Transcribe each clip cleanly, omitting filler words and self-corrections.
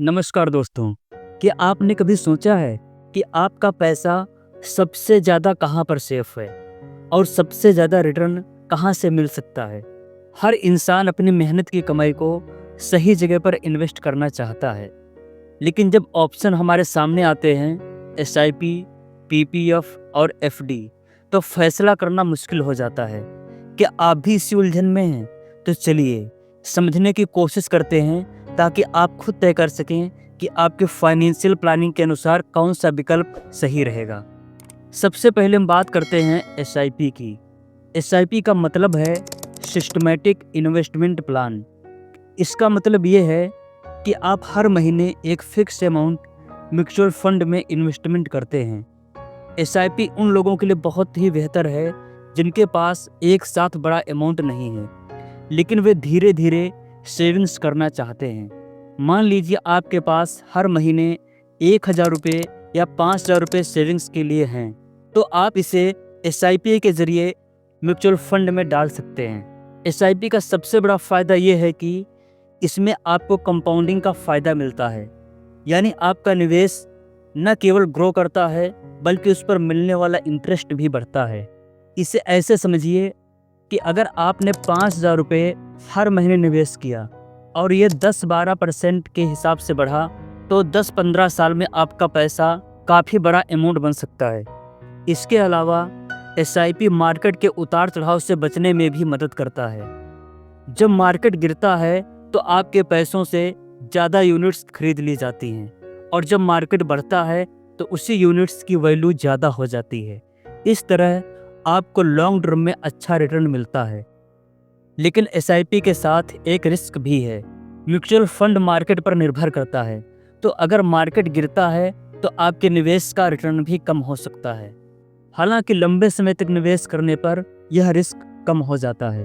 नमस्कार दोस्तों। क्या आपने कभी सोचा है कि आपका पैसा सबसे ज़्यादा कहाँ पर सेफ है और सबसे ज़्यादा रिटर्न कहाँ से मिल सकता है? हर इंसान अपनी मेहनत की कमाई को सही जगह पर इन्वेस्ट करना चाहता है, लेकिन जब ऑप्शन हमारे सामने आते हैं एसआईपी, पीपीएफ और एफडी, तो फैसला करना मुश्किल हो जाता है। क्या आप भी इसी उलझन में हैं? तो चलिए समझने की कोशिश करते हैं ताकि आप खुद तय कर सकें कि आपके फाइनेंशियल प्लानिंग के अनुसार कौन सा विकल्प सही रहेगा। सबसे पहले हम बात करते हैं एसआईपी की। एसआईपी का मतलब है सिस्टमैटिक इन्वेस्टमेंट प्लान। इसका मतलब ये है कि आप हर महीने एक फिक्स अमाउंट म्यूचुअल फंड में इन्वेस्टमेंट करते हैं। एसआईपी उन लोगों के लिए बहुत ही बेहतर है जिनके पास एक साथ बड़ा अमाउंट नहीं है, लेकिन वे धीरे धीरे सेविंग्स करना चाहते हैं। मान लीजिए आपके पास हर महीने 1,000 रुपये या 5,000 रुपये सेविंग्स के लिए हैं, तो आप इसे एसआईपी के ज़रिए म्यूचुअल फंड में डाल सकते हैं। एसआईपी का सबसे बड़ा फ़ायदा ये है कि इसमें आपको कंपाउंडिंग का फ़ायदा मिलता है, यानी आपका निवेश न केवल ग्रो करता है बल्कि उस पर मिलने वाला इंटरेस्ट भी बढ़ता है। इसे ऐसे समझिए कि अगर आपने 5,000 रुपये हर महीने निवेश किया और ये 10-12% के हिसाब से बढ़ा, तो 10-15 साल में आपका पैसा काफ़ी बड़ा अमाउंट बन सकता है। इसके अलावा एसआईपी मार्केट के उतार चढ़ाव से बचने में भी मदद करता है। जब मार्केट गिरता है तो आपके पैसों से ज़्यादा यूनिट्स खरीद ली जाती हैं, और जब मार्केट बढ़ता है तो उसी यूनिट्स की वैल्यू ज़्यादा हो जाती है। इस तरह आपको लॉन्ग टर्म में अच्छा रिटर्न मिलता है। लेकिन एसआईपी के साथ एक रिस्क भी है। म्यूचुअल फंड मार्केट पर निर्भर करता है, तो अगर मार्केट गिरता है तो आपके निवेश का रिटर्न भी कम हो सकता है। हालांकि लंबे समय तक निवेश करने पर यह रिस्क कम हो जाता है।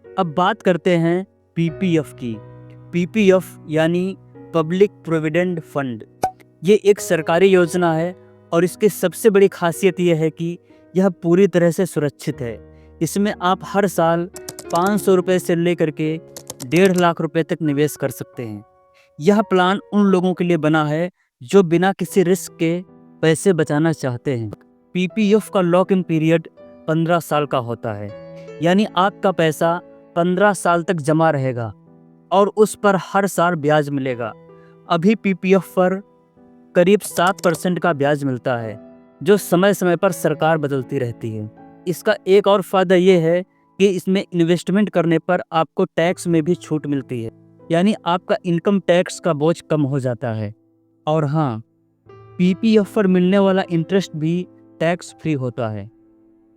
अब बात करते हैं पीपीएफ की। पीपीएफ यानी पब्लिक प्रोविडेंट फंड, ये एक सरकारी योजना है और इसकी सबसे बड़ी खासियत यह है कि यह पूरी तरह से सुरक्षित है। इसमें आप हर साल 500 रुपये से लेकर के 1.5 लाख रुपए तक निवेश कर सकते हैं। यह प्लान उन लोगों के लिए बना है जो बिना किसी रिस्क के पैसे बचाना चाहते हैं। पीपीएफ का लॉक इन पीरियड 15 साल का होता है, यानी आपका पैसा 15 साल तक जमा रहेगा और उस पर हर साल ब्याज मिलेगा। अभी पीपीएफ पर करीब 7% का ब्याज मिलता है, जो समय समय पर सरकार बदलती रहती है। इसका एक और फ़ायदा ये है कि इसमें इन्वेस्टमेंट करने पर आपको टैक्स में भी छूट मिलती है, यानी आपका इनकम टैक्स का बोझ कम हो जाता है। और हाँ, पीपीएफ पर मिलने वाला इंटरेस्ट भी टैक्स फ्री होता है।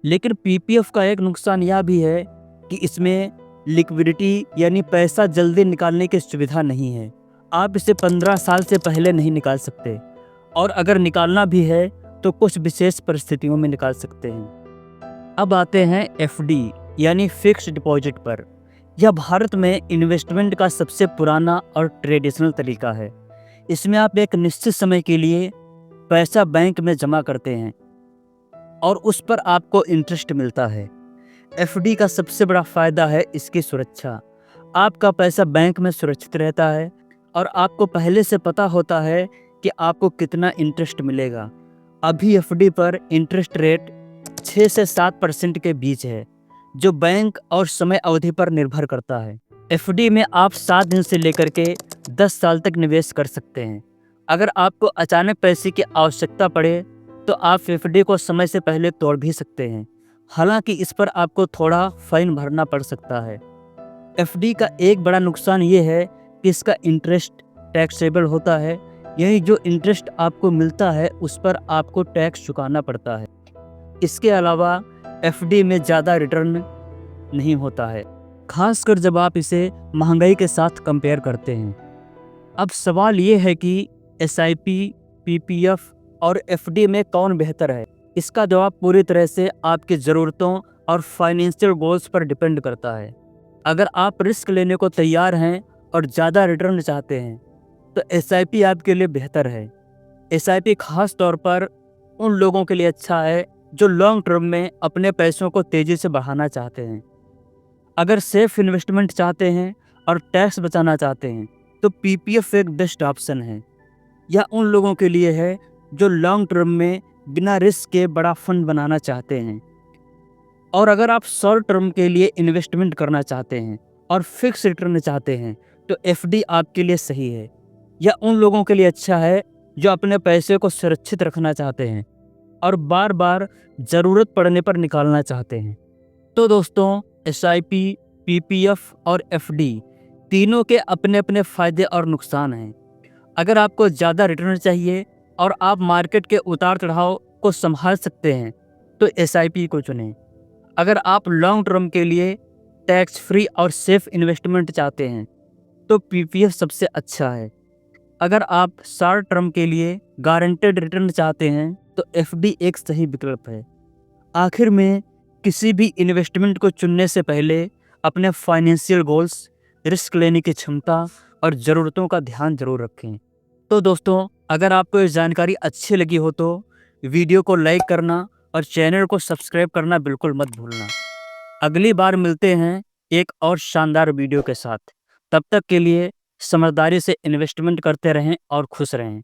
लेकिन पीपीएफ का एक नुकसान यह भी है कि इसमें लिक्विडिटी यानी पैसा जल्दी निकालने की सुविधा नहीं है। आप इसे 15 साल से पहले नहीं निकाल सकते, और अगर निकालना भी है तो कुछ विशेष परिस्थितियों में निकाल सकते हैं। अब आते हैं एफडी यानी फिक्स्ड डिपॉजिट पर। यह भारत में इन्वेस्टमेंट का सबसे पुराना और ट्रेडिशनल तरीका है। इसमें आप एक निश्चित समय के लिए पैसा बैंक में जमा करते हैं और उस पर आपको इंटरेस्ट मिलता है। एफडी का सबसे बड़ा फ़ायदा है इसकी सुरक्षा। आपका पैसा बैंक में सुरक्षित रहता है और आपको पहले से पता होता है कि आपको कितना इंटरेस्ट मिलेगा। अभी एफडी पर इंटरेस्ट रेट 6 से 7% के बीच है, जो बैंक और समय अवधि पर निर्भर करता है। एफडी में आप 7 दिन से लेकर के 10 साल तक निवेश कर सकते हैं। अगर आपको अचानक पैसे की आवश्यकता पड़े तो आप एफडी को समय से पहले तोड़ भी सकते हैं। हालांकि इस पर आपको थोड़ा फाइन भरना पड़ सकता है। एफडी का एक बड़ा नुकसान ये है कि इसका इंटरेस्ट टैक्सेबल होता है, यही जो इंटरेस्ट आपको मिलता है उस पर आपको टैक्स चुकाना पड़ता है। इसके अलावा एफडी में ज़्यादा रिटर्न नहीं होता है, खासकर जब आप इसे महंगाई के साथ कंपेयर करते हैं। अब सवाल ये है कि एसआईपी, पीपीएफ और एफडी में कौन बेहतर है? इसका जवाब पूरी तरह से आपकी ज़रूरतों और फाइनेंशियल गोल्स पर डिपेंड करता है। अगर आप रिस्क लेने को तैयार हैं और ज़्यादा रिटर्न चाहते हैं तो एसआईपी आपके लिए बेहतर है। एसआईपी खास तौर पर उन लोगों के लिए अच्छा है जो लॉन्ग टर्म में अपने पैसों को तेज़ी से बढ़ाना चाहते हैं। अगर सेफ इन्वेस्टमेंट चाहते हैं और टैक्स बचाना चाहते हैं तो पीपीएफ एक बेस्ट ऑप्शन है। यह उन लोगों के लिए है जो लॉन्ग टर्म में बिना रिस्क के बड़ा फंड बनाना चाहते हैं। और अगर आप शॉर्ट टर्म के लिए इन्वेस्टमेंट करना चाहते हैं और फिक्स रिटर्न चाहते हैं तो एफडी आपके लिए सही है। यह उन लोगों के लिए अच्छा है जो अपने पैसे को सुरक्षित रखना चाहते हैं और बार बार ज़रूरत पड़ने पर निकालना चाहते हैं। तो दोस्तों, एसआईपी, पीपीएफ और एफडी तीनों के अपने अपने फ़ायदे और नुकसान हैं। अगर आपको ज़्यादा रिटर्न चाहिए और आप मार्केट के उतार चढ़ाव को संभाल सकते हैं तो एसआईपी को चुनें। अगर आप लॉन्ग टर्म के लिए टैक्स फ्री और सेफ इन्वेस्टमेंट चाहते हैं तो पीपीएफ सबसे अच्छा है। अगर आप शॉर्ट टर्म के लिए गारंटेड रिटर्न चाहते हैं तो एफडी एक सही विकल्प है। आखिर में, किसी भी इन्वेस्टमेंट को चुनने से पहले अपने फाइनेंशियल गोल्स, रिस्क लेने की क्षमता और ज़रूरतों का ध्यान जरूर रखें। तो दोस्तों, अगर आपको ये जानकारी अच्छी लगी हो तो वीडियो को लाइक करना और चैनल को सब्सक्राइब करना बिल्कुल मत भूलना। अगली बार मिलते हैं एक और शानदार वीडियो के साथ। तब तक के लिए समझदारी से इन्वेस्टमेंट करते रहें और खुश रहें।